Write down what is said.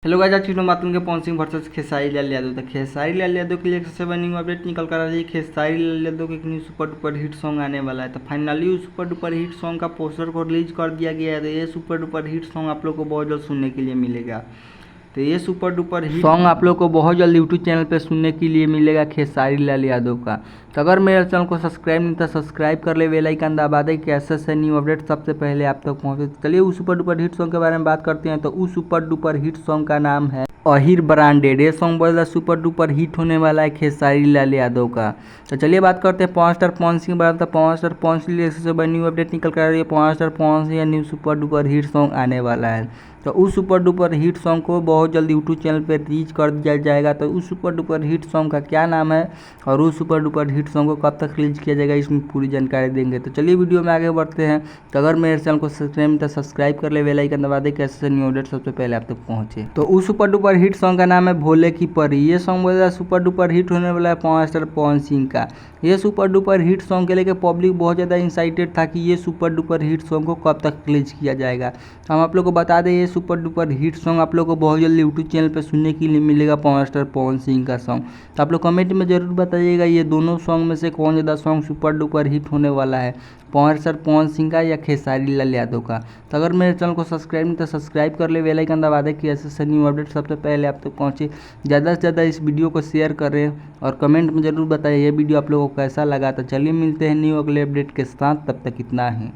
Hello guys, आज की video में बात करेंगे पवन सिंह वर्सेस खेसारी लाल यादव। तो खेसारी लाल यादव के लिए एक सबसे बड़ी न्यू अपडेट निकल कर आ रही है। खेसारी लाल यादव के एक new super duper hit song आने वाला है। तो फाइनली उस सुपर डुपर हिट सॉन्ग का पोस्टर को रिलीज कर दिया गया है। तो ये सुपर डुपर हिट सॉन्ग आप लोग को बहुत जल्द सुनने के लिए मिलेगा। तो ये सुपर डुपर हिट सॉन्ग आप लोग को बहुत जल्द यूट्यूब चैनल पे सुनने के लिए मिलेगा खेसारी लाल यादव का। तो अगर मेरे चैनल को सब्सक्राइब नहीं था, सब्सक्राइब कर ले, बेल आइकन दबा दे कि ऐसे न्यू अपडेट सबसे पहले आप तक पहुँचे। चलिए उस सुपर डुपर हिट सॉन्ग के बारे में बात करते हैं। तो उस सुपर डुपर हिट सॉन्ग का नाम है अहिर ब्रांडेड। ये सॉन्ग बहुत ज़्यादा सुपर डुपर हिट होने वाला है खेसारी लाल यादव का। तो चलिए बात करते हैं पवन स्टार पवन सिंह बात। पवन स्टार पवन सिंह लिए सबसे बड़ी न्यू अपडेट निकल कर आ रही है। Pawan star Pawan Singh new super duper hit song आने वाला है। तो उस सुपर डुपर हिट सॉन्ग को बहुत जल्दी यूट्यूब चैनल पर रिलीज कर दिया जाएगा। तो उस सुपर डुपर हिट सॉन्ग का क्या नाम है और उस सुपर डुपर हिट सॉन्ग को कब तक रिलीज किया जाएगा, इसमें पूरी जानकारी देंगे। तो चलिए वीडियो में आगे बढ़ते हैं। तो अगर मेरे चैनल को सब्सक्राइब कर ले, बेल आइकन दबा दे, कैसे न्यू अपडेट सबसे पहले आप तक पहुंचे। तो उस सुपर डुपर हिट सॉन्ग का नाम है भोले की परी। ये सॉन्ग बहुत ज़्यादा सुपर डुपर हिट होने वाला है पवन स्टार पवन सिंह का। ये सुपर डुपर हिट सॉन्ग के लेकर पब्लिक बहुत ज़्यादा इंसाइटेड था कि ये सुपर डुपर हिट सॉन्ग को कब तक रिलीज किया जाएगा। तो हम आप लोग को बता दें, ये सुपर डुपर हिट सॉन्ग आप लोग को बहुत जल्दी यूट्यूब चैनल पर सुनने के लिए मिलेगा पवन स्टार पवन सिंह का सॉन्ग। तो आप लोग कमेंट में ज़रूर बताइएगा ये दोनों सॉन्ग में से कौन ज़्यादा सॉन्ग सुपर डुपर हिट होने वाला है, पवन स्टार पवन सिंह का या खेसारी लाल यादव का। तो अगर मेरे चैनल को सब्सक्राइब नहीं तो सब्सक्राइब कर ले, बेल आइकन दबा दे कि ऐसे न्यू अपडेट सबसे पहले आप तक पहुँचे। ज़्यादा से ज़्यादा इस वीडियो को शेयर करें और कमेंट में ज़रूर बताइए ये वीडियो आप लोगों को कैसा लगा। तो चलिए मिलते हैं न्यू अगले अपडेट के साथ, तब तक इतना ही।